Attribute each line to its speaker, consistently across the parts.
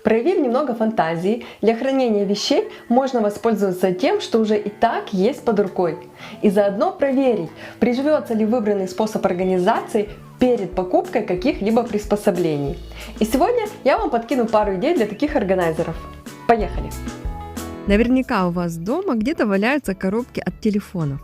Speaker 1: Проявив немного фантазии, для хранения вещей можно воспользоваться тем, что уже и так есть под рукой. И заодно проверить, приживется ли выбранный способ организации перед покупкой каких-либо приспособлений. И сегодня я вам подкину пару идей для таких органайзеров. Поехали!
Speaker 2: Наверняка у вас дома где-то валяются коробки от телефонов.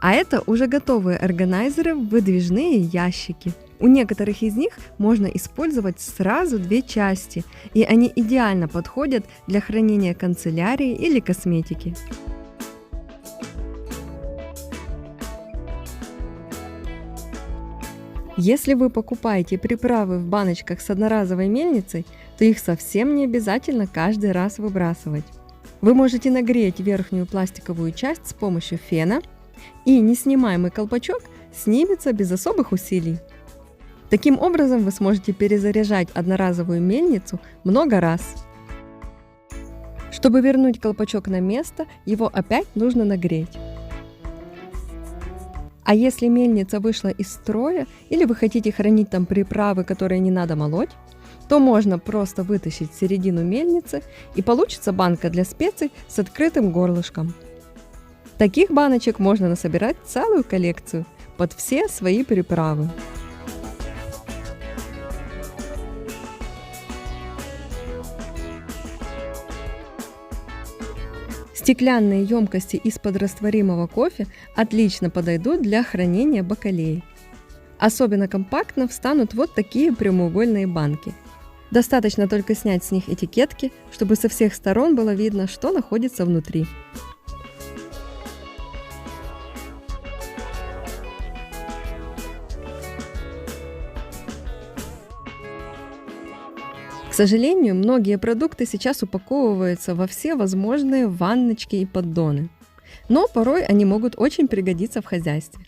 Speaker 2: А это уже готовые органайзеры, выдвижные ящики. У некоторых из них можно использовать сразу две части, и они идеально подходят для хранения канцелярии или косметики. Если вы покупаете приправы в баночках с одноразовой мельницей, то их совсем не обязательно каждый раз выбрасывать. Вы можете нагреть верхнюю пластиковую часть с помощью фена, и неснимаемый колпачок снимется без особых усилий. Таким образом вы сможете перезаряжать одноразовую мельницу много раз. Чтобы вернуть колпачок на место, его опять нужно нагреть. А если мельница вышла из строя или вы хотите хранить там приправы, которые не надо молоть, то можно просто вытащить середину мельницы и получится банка для специй с открытым горлышком. Таких баночек можно насобирать целую коллекцию под все свои приправы. Стеклянные емкости из-под растворимого кофе отлично подойдут для хранения бакалеи. Особенно компактно встанут вот такие прямоугольные банки. Достаточно только снять с них этикетки, чтобы со всех сторон было видно, что находится внутри. К сожалению, многие продукты сейчас упаковываются во все возможные ванночки и поддоны. Но порой они могут очень пригодиться в хозяйстве.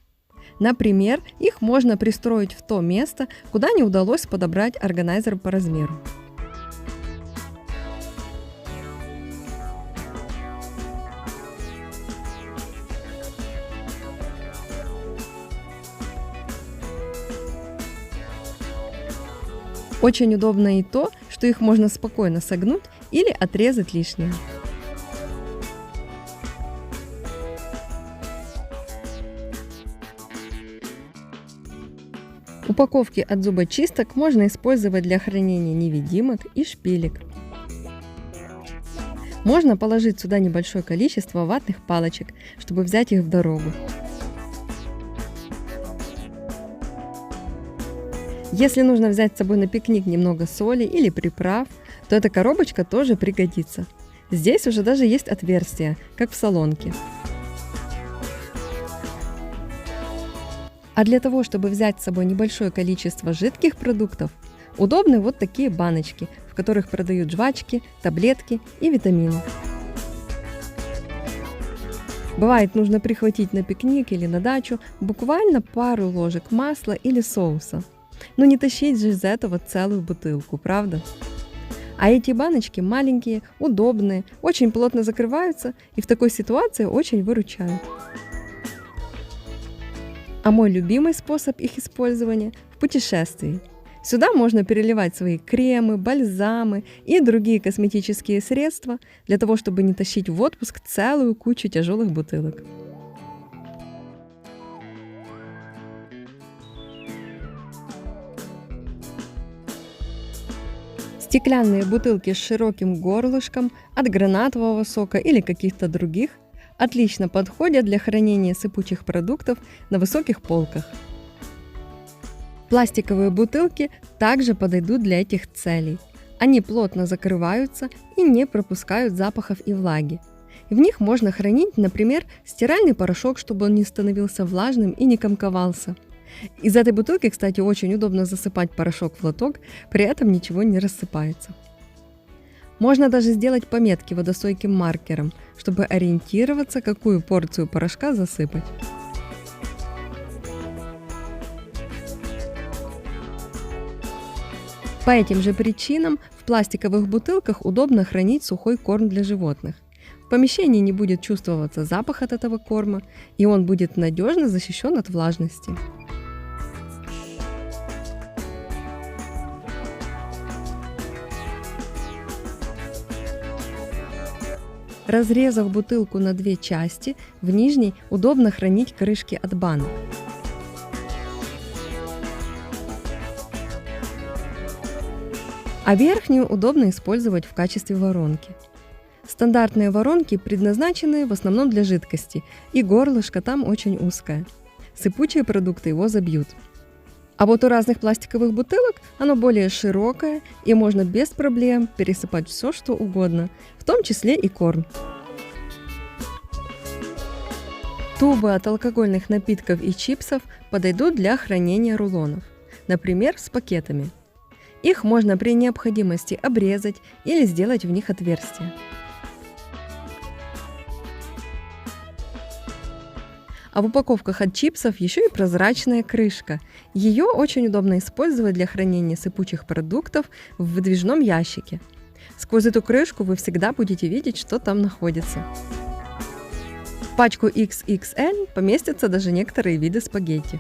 Speaker 2: Например, их можно пристроить в то место, куда не удалось подобрать органайзер по размеру. Очень удобно и то, что их можно спокойно согнуть или отрезать лишнее. Упаковки от зубочисток можно использовать для хранения невидимок и шпилек. Можно положить сюда небольшое количество ватных палочек, чтобы взять их в дорогу. Если нужно взять с собой на пикник немного соли или приправ, то эта коробочка тоже пригодится. Здесь уже даже есть отверстие, как в солонке. А для того, чтобы взять с собой небольшое количество жидких продуктов, удобны вот такие баночки, в которых продают жвачки, таблетки и витамины. Бывает, нужно прихватить на пикник или на дачу буквально пару ложек масла или соуса. Но не тащить же из этого целую бутылку, правда? А эти баночки маленькие, удобные, очень плотно закрываются и в такой ситуации очень выручают. А мой любимый способ их использования – в путешествии. Сюда можно переливать свои кремы, бальзамы и другие косметические средства для того, чтобы не тащить в отпуск целую кучу тяжелых бутылок. Стеклянные бутылки с широким горлышком от гранатового сока или каких-то других отлично подходят для хранения сыпучих продуктов на высоких полках. Пластиковые бутылки также подойдут для этих целей. Они плотно закрываются и не пропускают запахов и влаги. В них можно хранить, например, стиральный порошок, чтобы он не становился влажным и не комковался. Из этой бутылки, кстати, очень удобно засыпать порошок в лоток, при этом ничего не рассыпается. Можно даже сделать пометки водостойким маркером, чтобы ориентироваться, какую порцию порошка засыпать. По этим же причинам в пластиковых бутылках удобно хранить сухой корм для животных. В помещении не будет чувствоваться запах от этого корма, и он будет надежно защищен от влажности. Разрезав бутылку на две части, в нижней удобно хранить крышки от банок. А верхнюю удобно использовать в качестве воронки. Стандартные воронки предназначены в основном для жидкости, и горлышко там очень узкое. Сыпучие продукты его забьют. А вот у разных пластиковых бутылок оно более широкое, и можно без проблем пересыпать все, что угодно, в том числе и корм. Тубы от алкогольных напитков и чипсов подойдут для хранения рулонов, например, с пакетами. Их можно при необходимости обрезать или сделать в них отверстия. А в упаковках от чипсов еще и прозрачная крышка. Ее очень удобно использовать для хранения сыпучих продуктов в выдвижном ящике. Сквозь эту крышку вы всегда будете видеть, что там находится. В пачку XXL поместятся даже некоторые виды спагетти.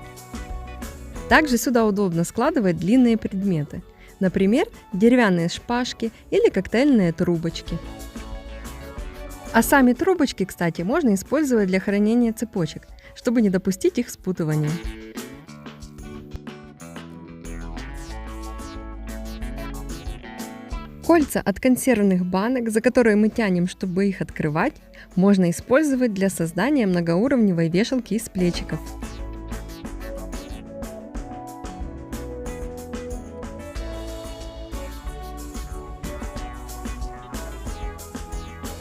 Speaker 2: Также сюда удобно складывать длинные предметы, например, деревянные шпажки или коктейльные трубочки. А сами трубочки, кстати, можно использовать для хранения цепочек, чтобы не допустить их спутывания. Кольца от консервных банок, за которые мы тянем, чтобы их открывать, можно использовать для создания многоуровневой вешалки из плечиков.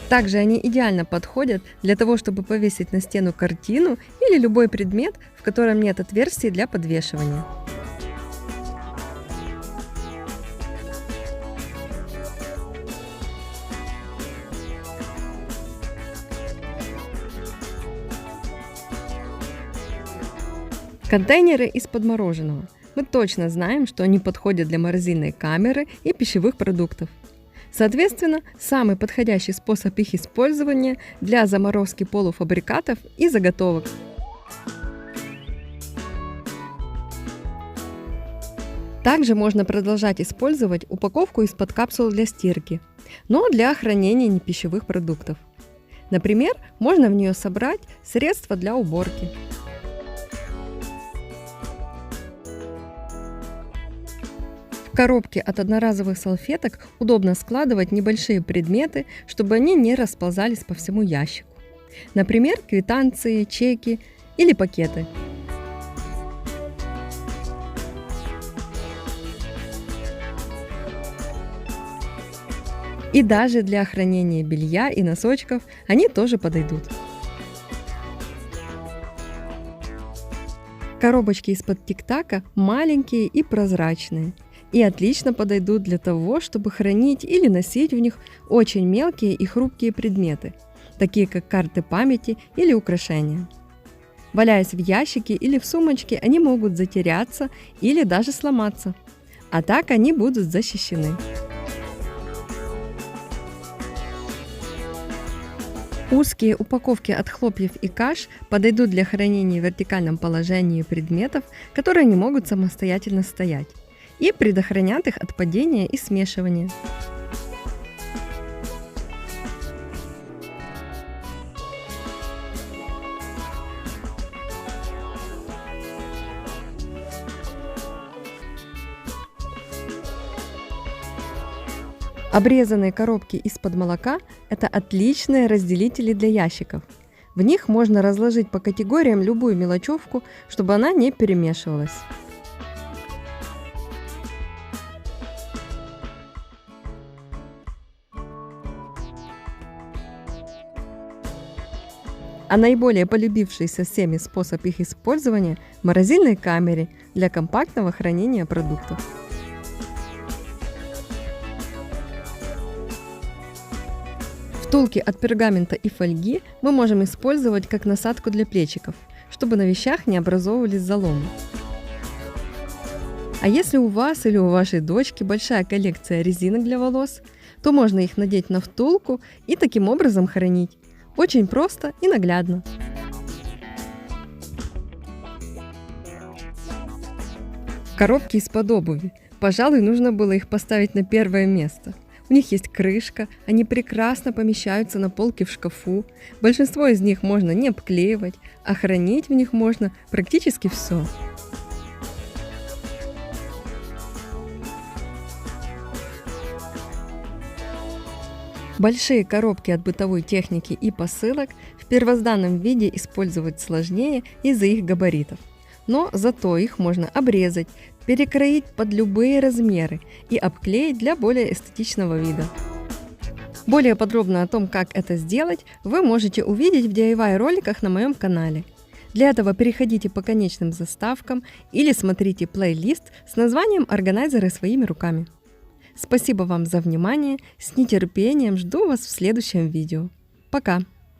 Speaker 2: Также они идеально подходят для того, чтобы повесить на стену картину или любой предмет, в котором нет отверстий для подвешивания. Контейнеры из-под мороженого. Мы точно знаем, что они подходят для морозильной камеры и пищевых продуктов. Соответственно, самый подходящий способ их использования для заморозки полуфабрикатов и заготовок. Также можно продолжать использовать упаковку из-под капсул для стирки, но для хранения непищевых продуктов. Например, можно в нее собрать средства для уборки. В коробке от одноразовых салфеток удобно складывать небольшие предметы, чтобы они не расползались по всему ящику. Например, квитанции, чеки или пакеты. И даже для хранения белья и носочков они тоже подойдут. Коробочки из-под тик-така маленькие и прозрачные. И отлично подойдут для того, чтобы хранить или носить в них очень мелкие и хрупкие предметы, такие как карты памяти или украшения. Валяясь в ящике или в сумочке, они могут затеряться или даже сломаться, а так они будут защищены. Узкие упаковки от хлопьев и каш подойдут для хранения в вертикальном положении предметов, которые не могут самостоятельно стоять, и предохранят их от падения и смешивания. Обрезанные коробки из-под молока – это отличные разделители для ящиков. В них можно разложить по категориям любую мелочевку, чтобы она не перемешивалась. А наиболее полюбившийся всеми способ их использования – в морозильной камере для компактного хранения продуктов. Втулки от пергамента и фольги мы можем использовать как насадку для плечиков, чтобы на вещах не образовывались заломы. А если у вас или у вашей дочки большая коллекция резинок для волос, то можно их надеть на втулку и таким образом хранить. Очень просто и наглядно. Коробки из-под обуви. Пожалуй, нужно было их поставить на первое место. У них есть крышка, они прекрасно помещаются на полке в шкафу. Большинство из них можно не обклеивать, а хранить в них можно практически все. Большие коробки от бытовой техники и посылок в первозданном виде использовать сложнее из-за их габаритов. Но зато их можно обрезать, перекроить под любые размеры и обклеить для более эстетичного вида. Более подробно о том, как это сделать, вы можете увидеть в DIY роликах на моем канале. Для этого переходите по конечным заставкам или смотрите плейлист с названием «Органайзеры своими руками». Спасибо вам за внимание, с нетерпением жду вас в следующем видео. Пока!